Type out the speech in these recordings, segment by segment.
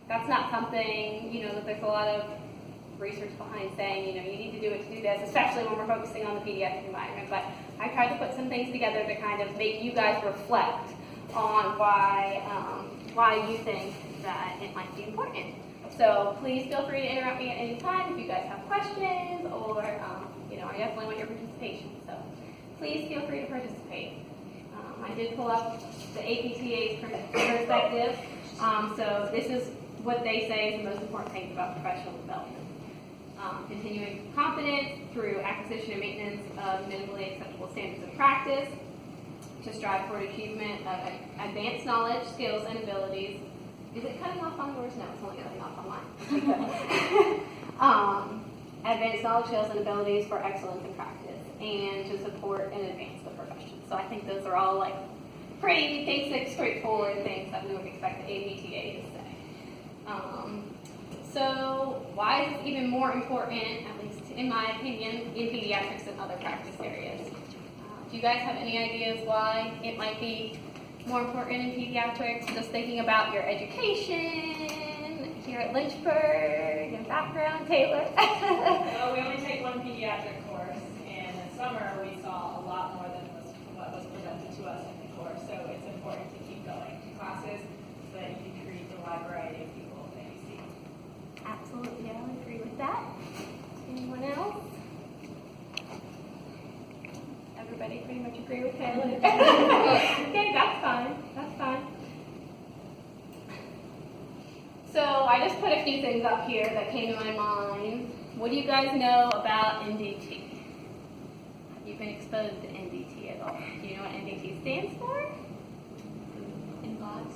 That's not something, that there's a lot of research behind saying, you need to do it to do this, especially when we're focusing on the pediatric environment. But I tried to put some things together to kind of make you guys reflect on why you think that it might be important. So please feel free to interrupt me at any time if you guys have questions, or I definitely want your participation. So please feel free to participate. I did pull up the APTA's perspective. So this is what they say is the most important things about professional development. Continuing confidence through acquisition and maintenance of minimally acceptable standards of practice, to strive for achievement of advanced knowledge, skills, and abilities. Is it cutting off on yours? No, it's only cutting off on mine. Advanced knowledge, skills, and abilities for excellence in practice, and to support and advance the profession. So I think those are all like pretty basic, straightforward things that we would expect the APTA to say. So why is this even more important, at least in my opinion, in pediatrics and other practice areas? Do you guys have any ideas why it might be more important in pediatrics? Just thinking about your education here at Lynchburg and background, Taylor. Well, we only take one pediatric course, and in summer we saw a lot more than what was presented to us in the course. So it's important to keep going to classes so that you can treat the wide variety of people that you see. Absolutely, I would agree with that. Anyone else? Everybody pretty much agree with Taylor? Okay, that's fine. That's fine. So I just put a few things up here that came to my mind. What do you guys know about NDT? Have you been exposed to NDT at all? Do you know what NDT stands for? In class?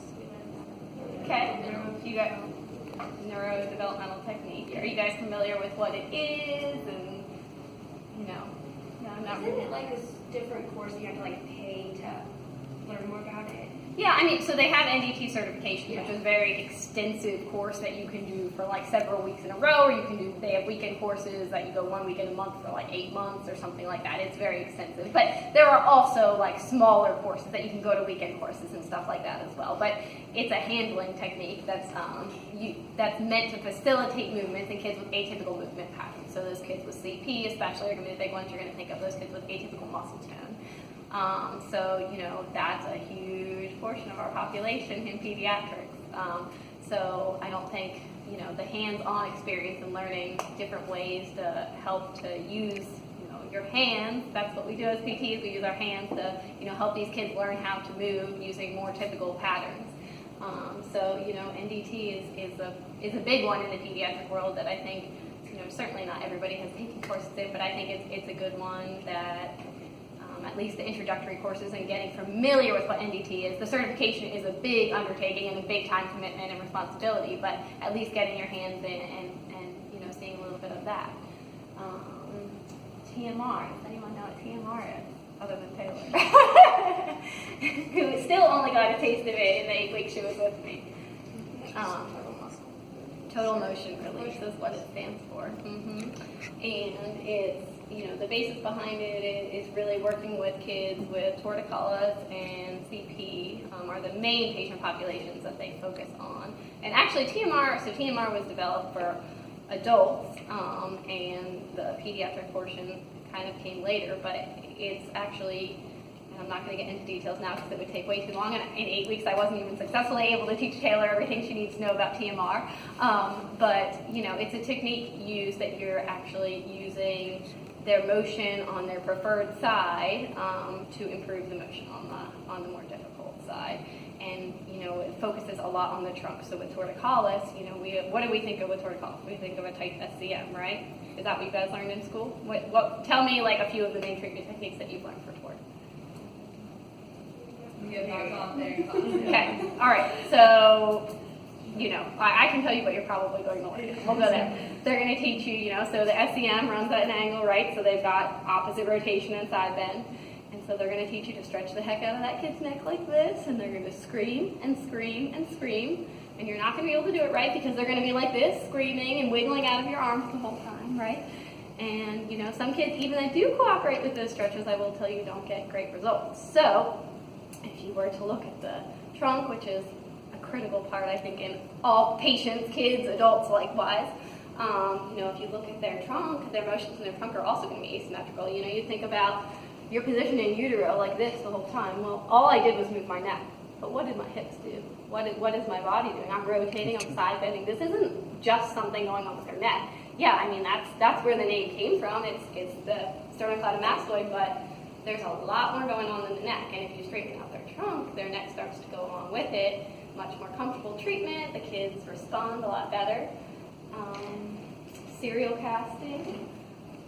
Okay. You got neurodevelopmental technique. Are you guys familiar with what it is? And Isn't it like a different course you have to pay to learn more about it? Yeah, so they have NDT certification, which is a very extensive course that you can do for several weeks in a row, or they have weekend courses that you go 1 weekend a month for 8 months or something like that. It's very extensive. But there are also smaller courses that you can go to weekend courses and stuff like that as well. But it's a handling technique that's meant to facilitate movements in kids with atypical movement patterns. So those kids with CP especially are going to be the big ones you're going to think of, those kids with atypical muscle tone. That's a huge portion of our population in pediatrics. So I don't think, the hands-on experience and learning different ways to help to use, your hands. That's what we do as PTs. We use our hands to, help these kids learn how to move using more typical patterns. NDT is a big one in the pediatric world that I think, certainly not everybody has taken courses in, but I think it's a good one that at least the introductory courses and getting familiar with what NDT is. The certification is a big undertaking and a big time commitment and responsibility, but at least getting your hands in and seeing a little bit of that. TMR, does anyone know what TMR is, other than Taylor? Who still only got a taste of it in the 8 weeks she was with me. Total motion release is what it stands for. And it's, the basis behind it is really working with kids with torticollis and CP are the main patient populations that they focus on. And actually TMR was developed for adults, and the pediatric portion kind of came later, but it's actually, and I'm not going to get into details now because it would take way too long, and in 8 weeks I wasn't even successfully able to teach Taylor everything she needs to know about TMR, but it's a technique used that you're actually using their motion on their preferred side to improve the motion on the more difficult side. And, it focuses a lot on the trunk. So with torticollis, what do we think of with torticollis? We think of a tight SCM, right? Is that what you guys learned in school? Tell me a few of the main treatment techniques that you've learned for tort. Okay, all right. So, I can tell you what you're probably going to learn. We'll go there. They're going to teach you, so the SCM runs at an angle, right? So they've got opposite rotation and side bend. And so they're going to teach you to stretch the heck out of that kid's neck like this, and they're going to scream and scream and scream. And you're not going to be able to do it right because they're going to be like this, screaming and wiggling out of your arms the whole time, right? And, some kids, even that do cooperate with those stretches, I will tell you, don't get great results. So if you were to look at the trunk, which is a critical part, I think, in all patients, kids, adults likewise. If you look at their trunk, their motions in their trunk are also going to be asymmetrical. You think about your position in utero like this the whole time. Well, all I did was move my neck. But what did my hips do? What is my body doing? I'm rotating, I'm side bending. This isn't just something going on with their neck. Yeah, I mean, that's where the name came from. It's the sternocleidomastoid, but there's a lot more going on in the neck. And if you straighten out their trunk, their neck starts to go along with it. Much more comfortable treatment. The kids respond a lot better. Serial casting.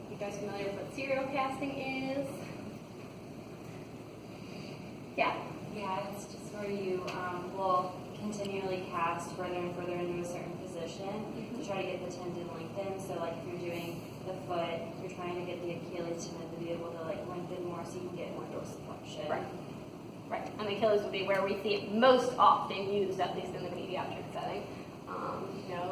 You guys familiar with what serial casting is? Yeah. Yeah, it's just where you will continually cast further and further into a certain position to try to get the tendon lengthened. So like if you're doing the foot, you're trying to get the Achilles tendon to be able to like lengthen more so you can get more dorsiflexion. Right. And the Achilles would be where we see it most often used, at least in the pediatric setting.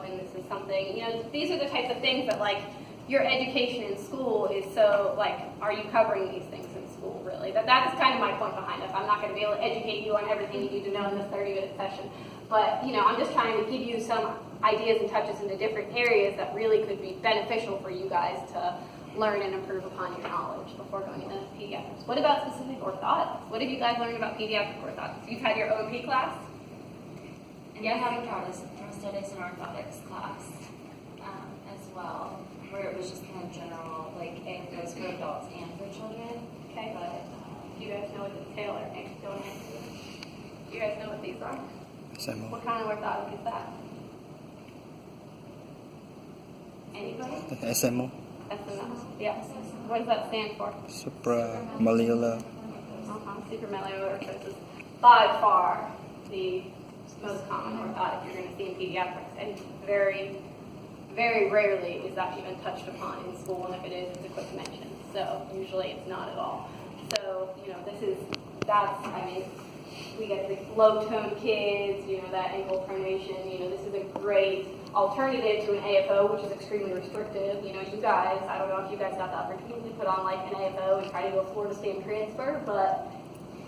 And this is something, these are the types of things that, like, your education in school is so, like, are you covering these things in school, really? That's kind of my point behind it. I'm not going to be able to educate you on everything you need to know in this 30-minute session. But, I'm just trying to give you some ideas and touches into different areas that really could be beneficial for you guys to learn and improve upon your knowledge before going into pediatrics. What about specific orthotics? What have you guys learned about pediatric orthotics? You've had your OP class? And you have a prosthetics and orthotics class as well, where it was just kind of general, like it goes for adults and for children. Okay. But do you guys know what the tailor don't answer? Do you guys know what these are? SMO. What kind of orthotic is that? Anybody? The SMO. SMO. Yeah. What does that stand for? Supramalleolar. Supramalleolar orthosis. By far the most common orthotic you're going to see in pediatrics, and very, very rarely is that even touched upon in school, and if it is, it's a quick mention. So usually it's not at all. So, we get the low-tone kids, that ankle pronation, this is a great alternative to an AFO, which is extremely restrictive. You guys, I don't know if you guys got the opportunity to put on like an AFO and try to do a floor to stand transfer, but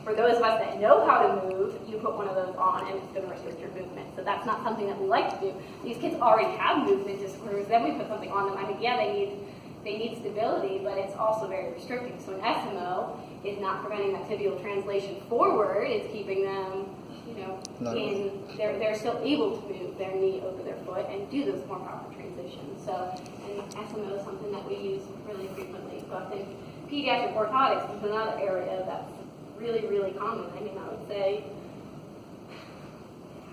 for those of us that know how to move, you put one of those on and it's going to restrict your movement. So that's not something that we like to do. These kids already have movement disorders, then we put something on them. I mean, yeah, they need stability, but it's also very restricting. So an SMO is not preventing that tibial translation forward, it's keeping them, they're still able to move their knee over their foot and do those more proper transitions. So, and SMO is something that we use really frequently. So I think pediatric orthotics is another area that's really, really common. I mean, I would say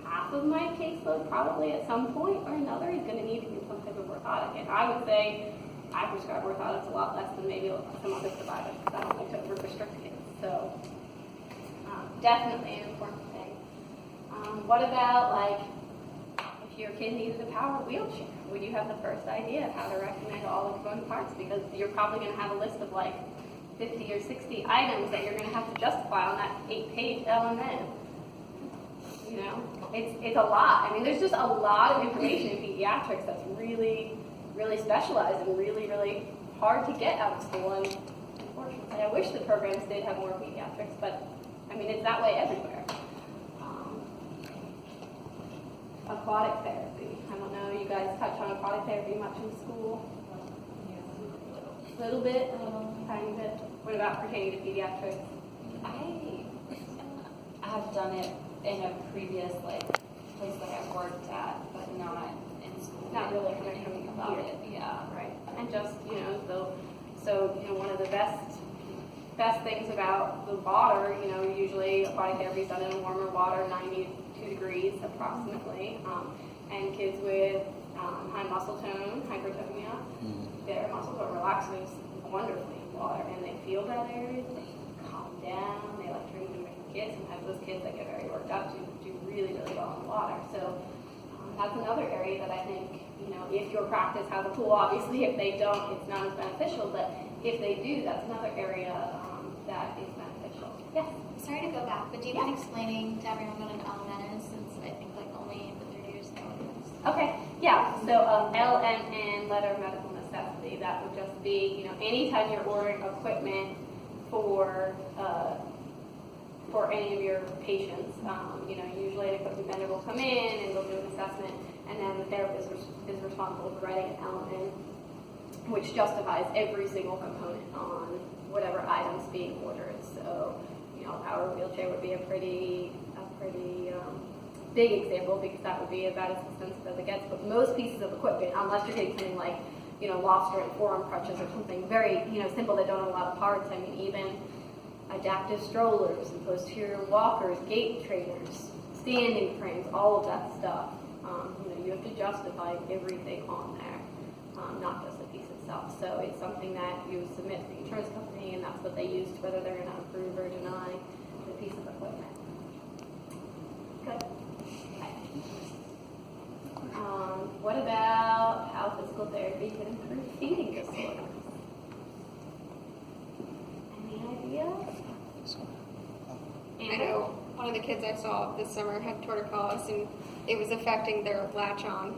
half of my caseload probably at some point or another is going to need to do some type of orthotic. And I would say I prescribe orthotics a lot less than maybe some other providers because I don't like to over-restrict kids. So definitely an important thing. What about, like, if your kid needed a power wheelchair? Would you have the first idea of how to recommend all the component parts? Because you're probably going to have a list of, like, 50 or 60 items that you're going to have to justify on that 8-page LMN. It's a lot. I mean, there's just a lot of information in pediatrics that's really, really specialized and really, really hard to get out of school. And unfortunately, I wish the programs did have more pediatrics, but I mean, it's that way everywhere. Aquatic therapy. I don't know, you guys touch on aquatic therapy much in school? A little bit, tiny bit. What about pertaining to pediatrics? I have done it in a previous place that I've worked at, but not in school. Not really connecting about it. Yeah. Right. And just, so one of the best things about the water, usually aquatic therapy is done in warmer water, 92 degrees approximately, and kids with high muscle tone, hypertonia, their muscles are relaxing wonderfully in water, and they feel better, they calm down, they like to move different kids. Sometimes those kids that get very worked up do really, really well in the water. So that's another area that I think, if your practice has a pool, obviously if they don't, it's not as beneficial, but if they do, that's another area that is beneficial. Yes? Sorry to go back, but do you mind explaining to everyone what an LMN is, since I think only the 3 years know? Okay, yeah, so LMN, letter of medical necessity, that would just be, anytime you're ordering equipment for for any of your patients. Usually an equipment vendor will come in and they'll do an assessment, and then the therapist is responsible for writing an element which justifies every single component on whatever items being ordered. So, a power wheelchair would be a pretty big example, because that would be about as expensive as it gets. But most pieces of equipment, unless you're taking something like, lobster and forearm crutches or something very, simple that don't have a lot of parts. I mean, even adaptive strollers and posterior walkers, gait trainers, standing frames, all of that stuff. You have to justify everything on there, not just the piece itself. So it's something that you submit to the insurance company, and that's what they use to whether they're going to approve or deny the piece of equipment. Good. What about how physical therapy can improve feeding disorders? Any ideas? I know one of the kids I saw this summer had torticollis, and it was affecting their latch on,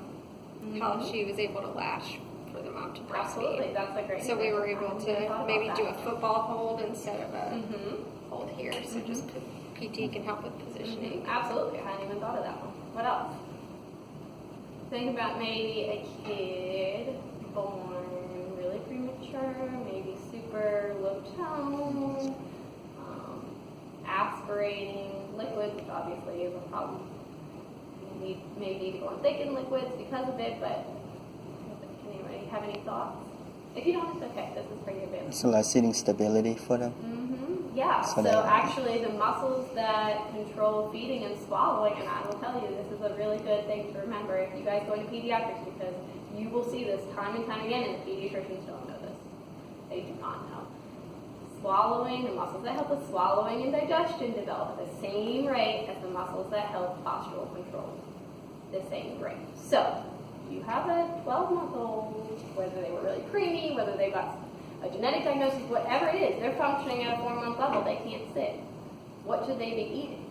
how she was able to latch for the mom to breastfeed. Absolutely, that's a great So we were example. able to maybe do a football hold instead of a Mm-hmm. hold here. So just PT can help with positioning. Absolutely, I hadn't even thought of that one. What else? Think about maybe a kid born really premature, maybe super low tone, aspirating liquids, which obviously is a problem. You may need to go on thickened liquids because of it, but can anybody have any thoughts? If you don't, it's okay. This is pretty available. So like sitting stability for them. Yeah, So so that- actually the muscles that control feeding and swallowing, and I will tell you, this is a really good thing to remember if you guys go into pediatrics, because you will see this time and time again, and the pediatricians don't know this. They do not know. Swallowing, the muscles that help with swallowing and digestion develop at the same rate as the muscles that help postural control. The same rate. So, you have a 12-month-old, whether they were really preemie, whether they got a genetic diagnosis, whatever it is, they're functioning at a 4-month level, they can't sit. What should they be eating?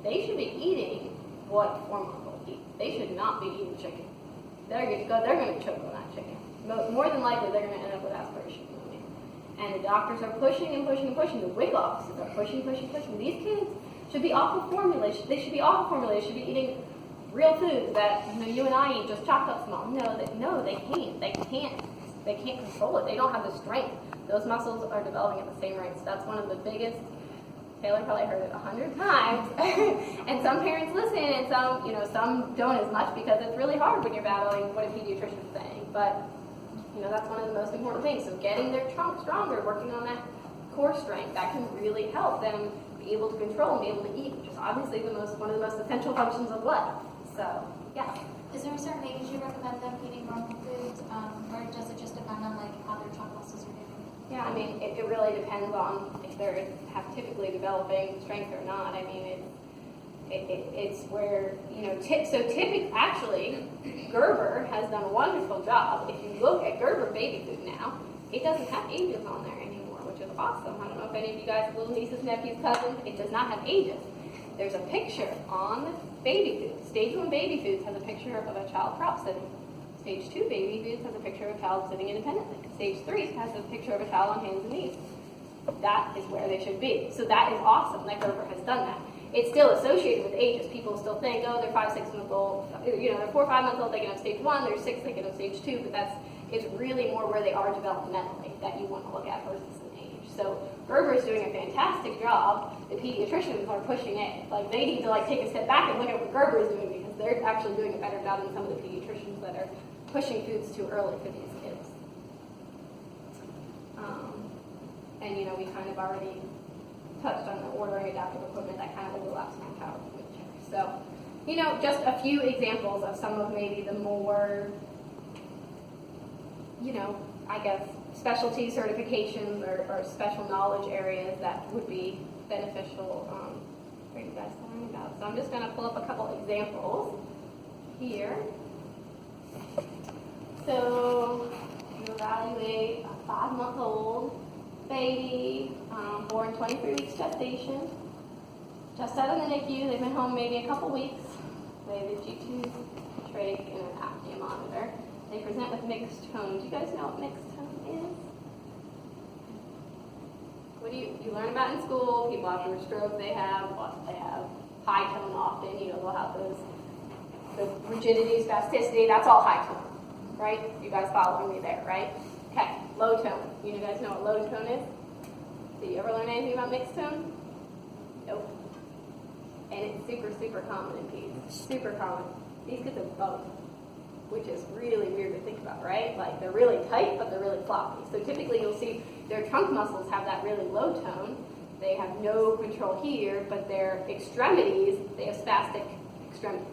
They should be eating what 4-month-olds eat. They should not be eating chicken. They're going to choke on that chicken. More than likely, they're going to end up with aspiration pneumonia. And the doctors are pushing and pushing and pushing. The WIC offices are pushing. These kids should be off of formulation. They should be off of formulation. They should be eating real foods that you and I eat, just chopped up small. No, they can't. They can't control it. They don't have the strength. Those muscles are developing at the same rate. So that's one of the biggest. Taylor probably heard it 100 times. And some parents listen, and some don't as much, because it's really hard when you're battling what a pediatrician is saying. But that's one of the most important things. So getting their trunk stronger, working on that core strength, that can really help them be able to control and be able to eat, which is obviously one of the most essential functions of life. So, yeah. Is there a certain age you recommend them eating normal foods, or does it just depend on how their trunk muscles are doing? Yeah, I mean, it really depends on if they're typically developing strength or not. I mean, it's where, actually, Gerber has done a wonderful job. If you look at Gerber baby food now, it doesn't have ages on there anymore, which is awesome. I don't know if any of you guys, little nieces, nephews, cousins, it does not have ages. There's a picture on the baby food. Stage 1 baby foods has a picture of a child prop sitting. Stage 2 baby foods has a picture of a child sitting independently. Stage 3 has a picture of a child on hands and knees. That is where they should be. So that is awesome that Gerber has done that. It's still associated with ages. People still think, oh, they're 5, 6 months old. They're 4 or 5 months old, they can have stage 1. They're 6, they can have stage 2. But it's really more where they are developmentally that you want to look at versus an age. So Gerber is doing a fantastic job. The pediatricians are pushing it. They need to take a step back and look at what Gerber is doing, because they're actually doing a better job than some of the pediatricians that are pushing foods too early for these kids. And we kind of already touched on the ordering adaptive equipment that kind of overlaps with power wheelchair. So, just a few examples of some of maybe the more, I guess, specialty certifications or special knowledge areas that would be beneficial for you guys to learn about. So I'm just going to pull up a couple examples here. So you evaluate a 5-month-old baby, born 23 weeks gestation, just out of the NICU. They've been home maybe a couple weeks. They have a G-tube, trach, and an apnea monitor. They present with mixed tone. Do you guys know what mixed tone is? What do you learn about in school? People after a stroke, they have high tone often. They'll have the rigidity, spasticity. That's all high tone, right? You guys following me there, right? Okay, low tone. You guys know what low tone is? Did you ever learn anything about mixed tone? Nope. And it's super, super common in peds. Super common. These kids have both, which is really weird to think about, right? Like they're really tight, but they're really floppy. So typically you'll see their trunk muscles have that really low tone. They have no control here, but their extremities, they have spastic extremities.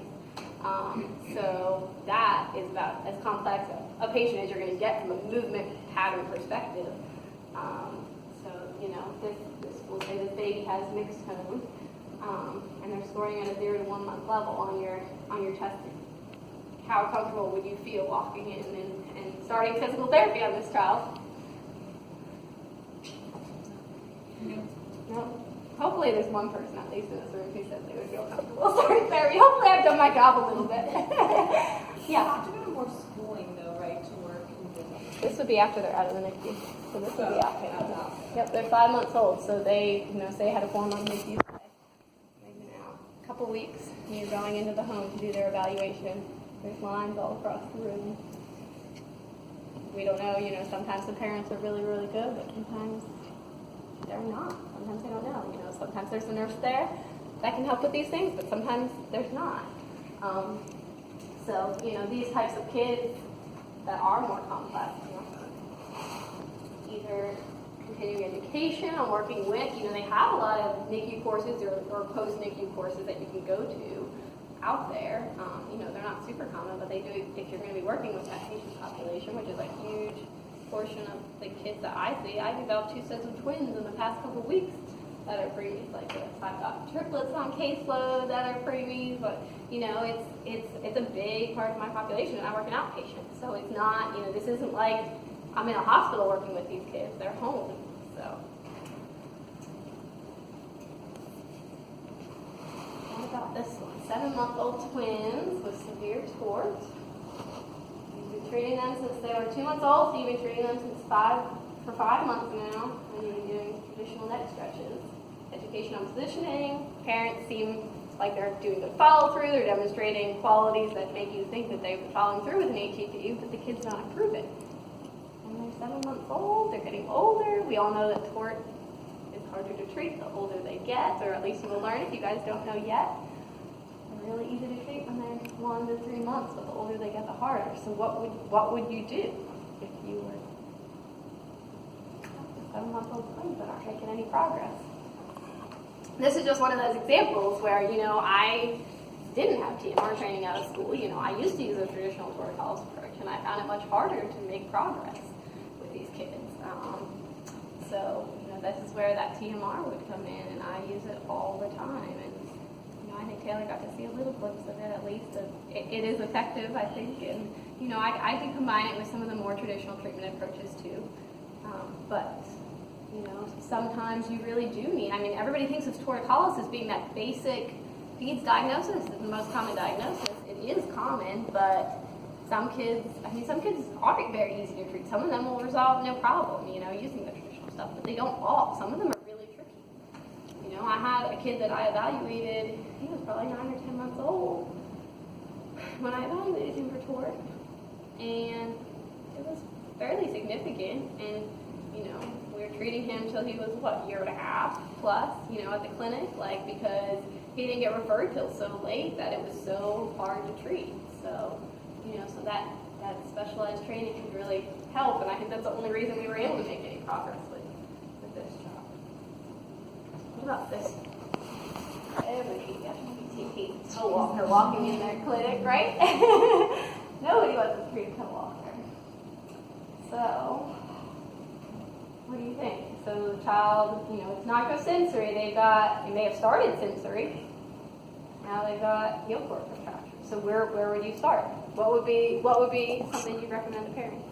So that is about as complex a patient as you're going to get from a movement pattern perspective. This will say this baby has mixed tone, and they're scoring at a 0 to 1 month level on your testing. How comfortable would you feel walking in and starting physical therapy on this child? No. Hopefully there's one person at least in this room who says they would feel comfortable starting therapy. Hopefully I've done my job a little bit. Yeah. You have to go to more schooling though, right, to work in business. This would be after they're out of the NICU. So this would be after. Yep, they're 5 months old, so they, say they had a 4-month NICU stay. Maybe now, a couple weeks, and you're going into the home to do their evaluation. There's lines all across the room. We don't know, sometimes the parents are really, really good, but sometimes they're not. Sometimes they don't know. Sometimes there's a nurse there that can help with these things, but sometimes there's not. So, these types of kids that are more complex, either continuing education or working with, they have a lot of NICU courses or post-NICU courses that you can go to out there. They're not super common, but they do, if you're going to be working with that patient population, which is a huge portion of the kids that I see. I developed 2 sets of twins in the past couple weeks that are preemies like this. I've got triplets on caseload that are preemies, but it's a big part of my population, and I work in outpatient. So it's not, this isn't like I'm in a hospital working with these kids. They're home. So what about this one? 7-month-old twins with severe tort. You've been treating them since they were 2 months old, so you've been treating them for 5 months now, and you've been doing traditional neck stretches. Education on positioning. Parents seem like they're doing good follow-through. They're demonstrating qualities that make you think that they've been following through with an HEQ, but the kid's not improving. And they're 7 months old. They're getting older. We all know that tort is harder to treat the older they get, or at least you will learn if you guys don't know yet. They're really easy to treat when they're 1 to 3 months, but the older they get, the harder. So what would you do if you were 7-month-old twins that aren't making any progress? This is just one of those examples where, I didn't have TMR training out of school. I used to use a traditional torticollis approach, and I found it much harder to make progress with these kids. So, this is where that TMR would come in, and I use it all the time. And, I think Taylor got to see a little glimpse of it, at least. It is effective, I think. And, I can combine it with some of the more traditional treatment approaches, too. But sometimes you really do need, everybody thinks of torticollis as being that basic PEDS diagnosis. It's the most common diagnosis. It is common, but some kids aren't very easy to treat. Some of them will resolve no problem, using the traditional stuff, but they don't all. Some of them are really tricky. I had a kid that I evaluated, he was probably 9 or 10 months old when I evaluated him for tort, and it was fairly significant, and we were treating him till he was, 1.5 years plus, at the clinic, because he didn't get referred till so late that it was so hard to treat. So, so that specialized training could really help, and I think that's the only reason we were able to make any progress with this job. What about this? Everybody got PTP. Toe walker walking in their clinic, right? Nobody wants to treat a toe walker. So, what do you think? So the child, it's microsensory. They may have started sensory. Now they've got heel cord contraction. So where would you start? What would be something you'd recommend to parents?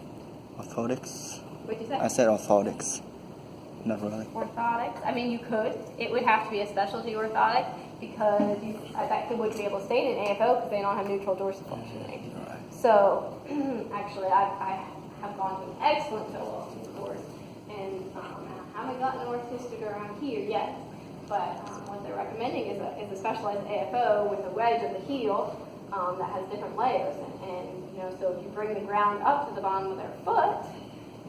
Orthotics. What'd you say? I said orthotics. Not really. Orthotics. You could. It would have to be a specialty orthotic because that kid wouldn't be able to stay in AFO because they don't have neutral dorsal functioning. Right. So actually, I have gone to an excellent toe walking course and haven't gotten orthotisted around here yet, but what they're recommending is a specialized AFO with a wedge of the heel that has different layers. And so if you bring the ground up to the bottom of their foot,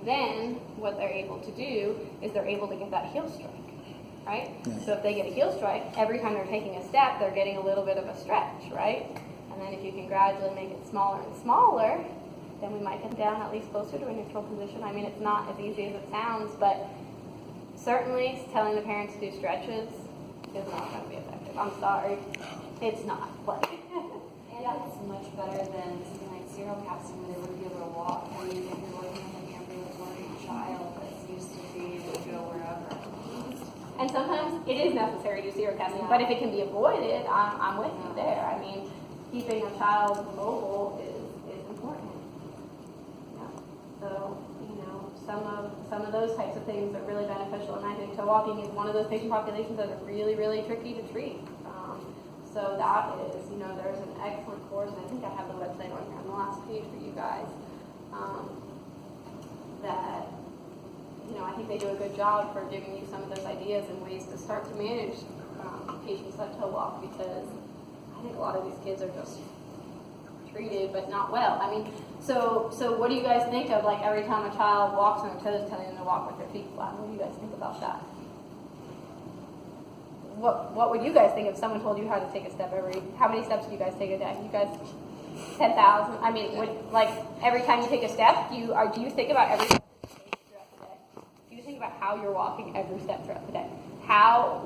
then what they're able to do is they're able to get that heel strike, right? Yes. So if they get a heel strike, every time they're taking a step, they're getting a little bit of a stretch, right? And then if you can gradually make it smaller and smaller, then we might get down at least closer to a neutral position. I mean, it's not as easy as it sounds, but certainly telling the parents to do stretches is not going to be effective. I'm sorry. It's not. And it's much better than something like serial casting where they wouldn't be able to walk. I mean, if you're working with an ambulatory child that's used to being able to go wherever. And sometimes it is necessary to do serial casting, but if it can be avoided, I'm with you there. I mean, keeping a child mobile is important. Yeah. So, some of those types of things are really beneficial, and I think toe walking is one of those patient populations that are really, really tricky to treat. So that is, there's an excellent course, and I think I have the website on here on the last page for you guys, that, I think they do a good job for giving you some of those ideas and ways to start to manage patients that toe walk, because I think a lot of these kids are just treated but not well. I mean, so what do you guys think of, like, every time a child walks on their toes, telling them to walk with their feet flat? What do you guys think about that? What would you guys think if someone told you how to take a step how many steps do you guys take a day? You guys, 10,000? I mean, every time you take a step, do you think about every step throughout the day? Do you think about how you're walking every step throughout the day? How,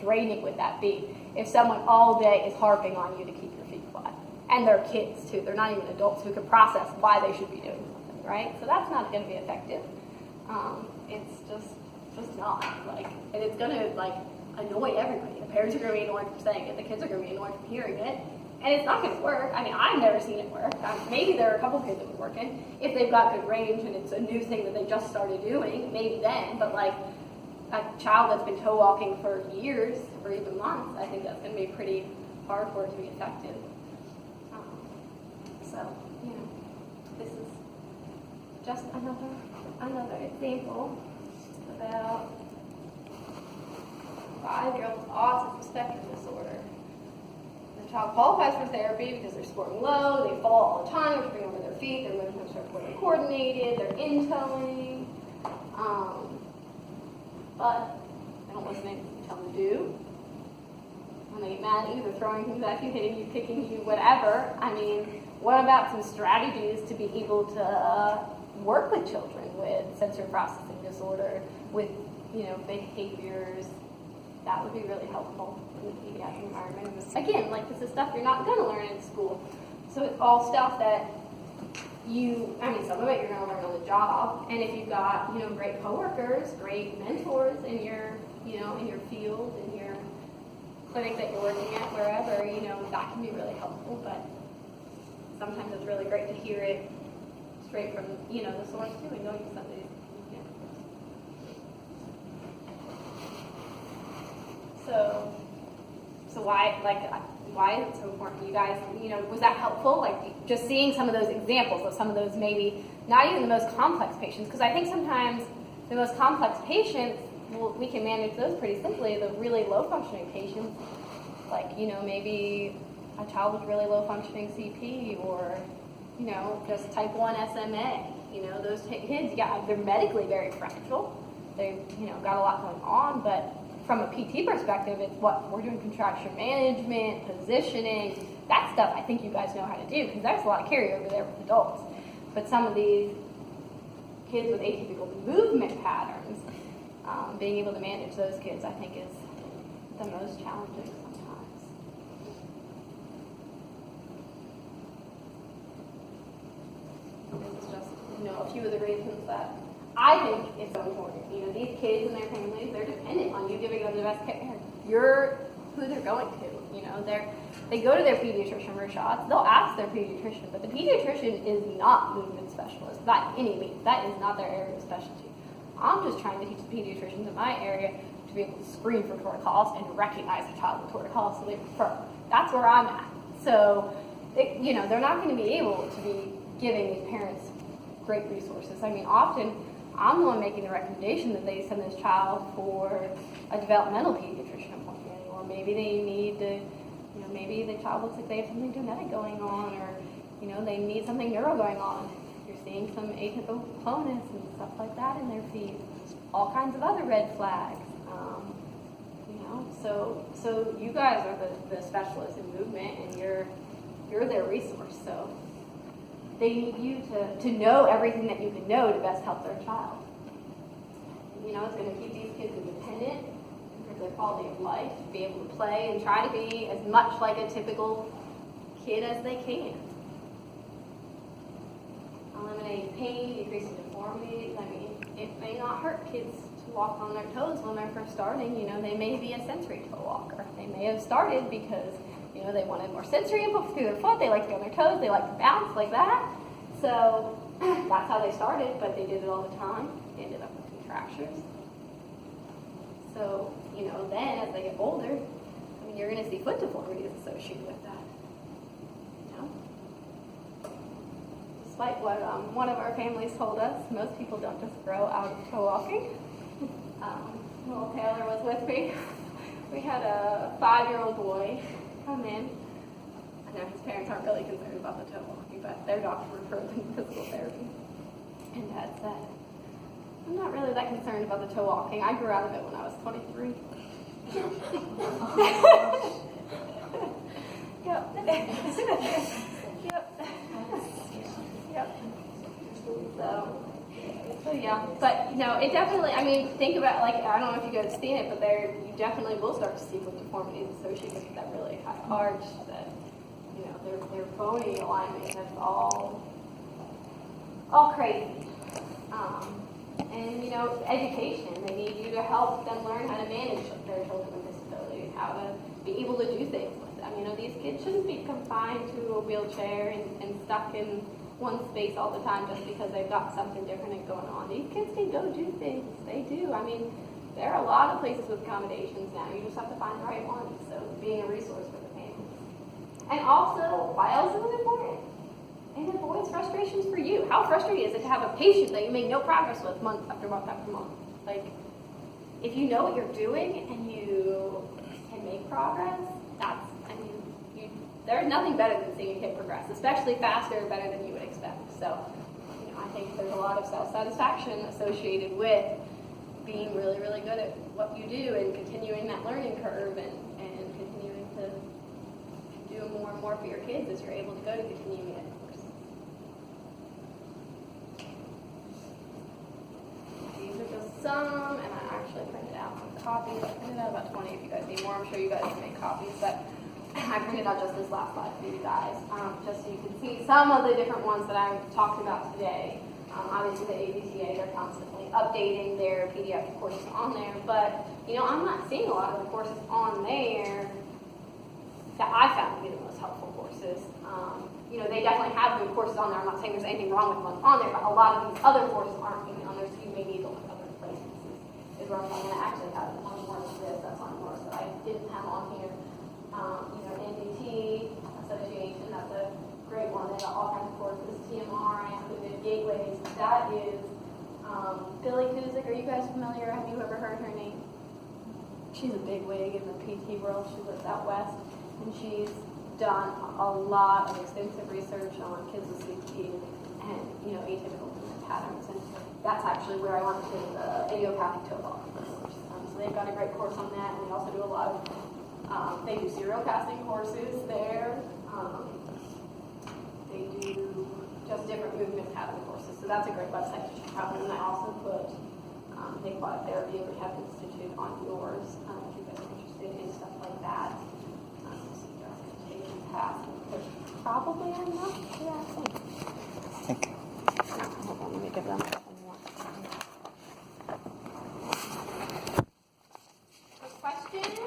draining would that be if someone all day is harping on you to keep your feet flat? And they're kids, too. They're not even adults who can process why they should be doing something, right? So that's not going to be effective. It's just not. And it's going to, annoy everybody. The parents are going to be annoyed from saying it. The kids are going to be annoyed from hearing it. And it's not going to work. I mean, I've never seen it work. Maybe there are a couple kids that would work in. If they've got good range and it's a new thing that they just started doing, maybe then. But, a child that's been toe walking for years or even months, I think that's going to be pretty hard for it to be effective. This is just another example about 5-year-old with autism spectrum disorder. The child qualifies for therapy because they're scoring low, they fall all the time, they're tripping over their feet, their movements are poorly coordinated, they're in-toeing, but they don't listen to anything you tell them to do. When they get mad at you, they're throwing things at you, hitting you, kicking you, whatever. I mean, what about some strategies to be able to work with children with sensory processing disorder, with behaviors? That would be really helpful in the pediatric environment. Again, this is stuff you're not going to learn in school. So it's all stuff that some of it you're going to learn on the job. And if you've got, great coworkers, great mentors in your, in your field, in your clinic that you're working at, wherever, that can be really helpful. But sometimes it's really great to hear it straight from, the source too, and knowing somebody. So why is it so important? You guys, was that helpful? Just seeing some of those examples of some of those maybe, not even the most complex patients, because I think sometimes the most complex patients, we can manage those pretty simply. The really low functioning patients, maybe a child with really low functioning CP or, just type 1 SMA. Those kids, they're medically very fragile. They've, got a lot going on, but from a PT perspective, it's what we're doing: contraction management, positioning, that stuff I think you guys know how to do, because there's a lot of carryover there with adults. But some of these kids with atypical movement patterns, being able to manage those kids, I think, is the most challenging sometimes. This is just, a few of the reasons that I think it's so important. These kids and their families, they're dependent on you giving them the best care. You're who they're going to. They go to their pediatrician for shots. They'll ask their pediatrician, but the pediatrician is not movement specialist by any means. That is not their area of specialty. I'm just trying to teach the pediatricians in my area to be able to screen for torticollis and to recognize a child with torticollis so they refer. That's where I'm at. So, they're not going to be able to be giving these parents great resources. I mean, often I'm the one making the recommendation that they send this child for a developmental pediatrician appointment, or maybe they need to, maybe the child looks like they have something genetic going on, or, they need something neuro going on. You're seeing some atypicalness and stuff like that in their feet. All kinds of other red flags. So you guys are the specialists in movement, and you're their resource. So they need you to know everything that you can know to best help their child. It's going to keep these kids independent, improve their quality of life, be able to play and try to be as much like a typical kid as they can. Eliminate pain, decreasing deformities. It may not hurt kids to walk on their toes when they're first starting. They may be a sensory toe walker. They may have started because, they wanted more sensory input through their foot. They like to be on their toes. They like to bounce like that. So that's how they started, but they did it all the time. They ended up with contractures. So, then as they get older, you're going to see foot deformities associated with that. Despite what one of our families told us, most people don't just grow out of toe walking. Little Taylor was with me. We had a 5-year-old boy come in. I know his parents aren't really concerned about the toe walking, but their doctor referred them to physical therapy. And Dad said, I'm not really that concerned about the toe walking. I grew out of it when I was 23. Yep. Yep. So yeah, but it definitely. Think about I don't know if you guys have seen it, but you definitely will start to see foot deformities associated with that really high arch. That their bony alignment is all crazy. And education. They need you to help them learn how to manage their children with disabilities, how to be able to do things with them. These kids shouldn't be confined to a wheelchair and stuck in one space all the time just because they've got something different going on. These kids can go do things. They do. There are a lot of places with accommodations now. You just have to find the right ones. So being a resource for the families. And also, why else is it important? It avoids frustrations for you. How frustrating is it to have a patient that you make no progress with month after month after month? If you know what you're doing and you can make progress, there's nothing better than seeing a kid progress, especially faster and better than you would expect. So, I think there's a lot of self-satisfaction associated with being really, really good at what you do and continuing that learning curve and continuing to do more and more for your kids as you're able to go to continuing ed courses. These are just some, and I actually printed out some copies. I printed out about 20 if you guys need more. I'm sure you guys can make copies, but I printed out just this last slide for you guys, just so you can see some of the different ones that I'm talking about today. Obviously, the ABCA, they're constantly updating their pediatric courses on there, but, I'm not seeing a lot of the courses on there that I found to be the most helpful courses. They definitely have good courses on there. I'm not saying there's anything wrong with ones on there, but a lot of these other courses aren't even on there, so you may need to look other places. Is where I'm going to actually have one more of this that's on yours that I didn't have on here. NDT Association, that's a great one. They got all kinds of courses. TMR, I included Gateways. That is Billy Kuzik. Are you guys familiar? Have you ever heard her name? She's a big wig in the PT world. She lives out west, and she's done a lot of extensive research on kids with CP and atypical movement patterns. And that's actually where I went to the idiopathic toe walking course. So they've got a great course on that, and they also do a lot of they do serial casting courses there. They do just different movement pattern courses. So that's a great website to check out. And I also put Think Body Therapy and Rehab Institute on yours if you guys are interested in stuff like that. So you guys can take and pass. Probably enough. Yeah, I think. Thank you. Hold on, let me give them one more. Questions?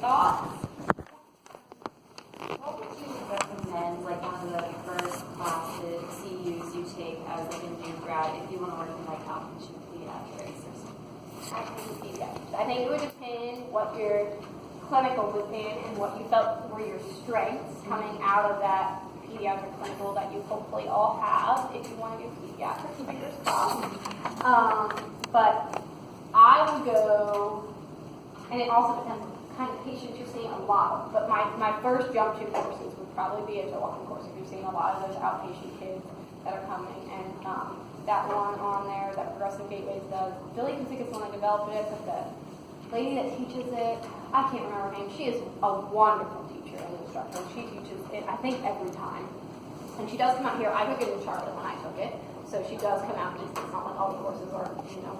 Thoughts? What would you recommend, one of the first classes, CEUs you take as a new grad if you want to work in outpatient pediatrics or something? I think it would depend what your clinical was in and what you felt were your strengths coming out of that pediatric clinical that you hopefully all have if you want to do pediatrics, fingers crossed. But I would go, and it also depends on the kind of patients you're seeing a lot of, but my first jump to courses would probably be a walking course if you're seeing a lot of those outpatient kids that are coming. And that one on there that Progressive Gateways does, Billy Kasikas one that developed it, but the lady that teaches it, I can't remember her name, she is a wonderful teacher and instructor. She teaches it, I think, every time. And she does come out here. I took it in Charlotte when I took it. So she does come out, just it's not like all the courses are,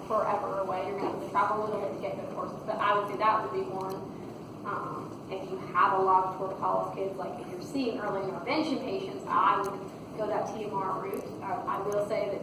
forever away. You're going to have to travel a little bit to get good courses. But I would say that would be one. If you have a lot of torticollis kids, like if you're seeing early intervention patients, I would go that TMR route. I will say that